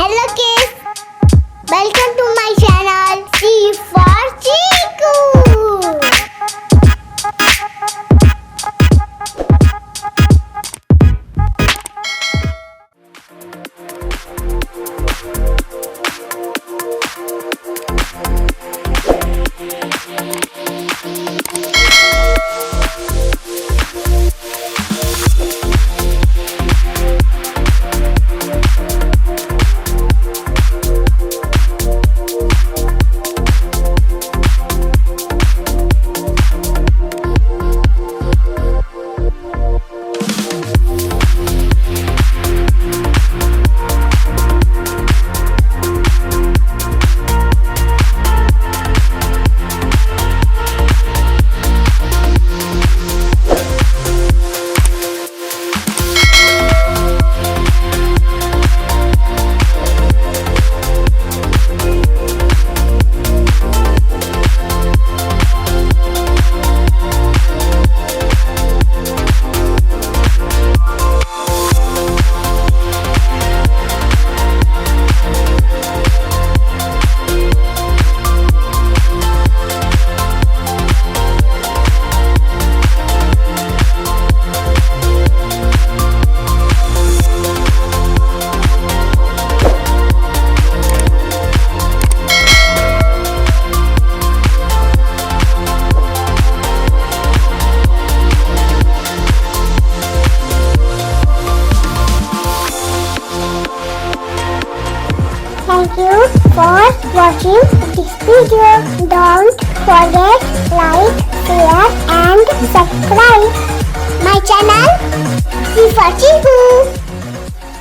Hello kids, welcome to my channel C for Chiku. Thank you for watching this video. Don't forget like, share and subscribe my channel C for Chiku.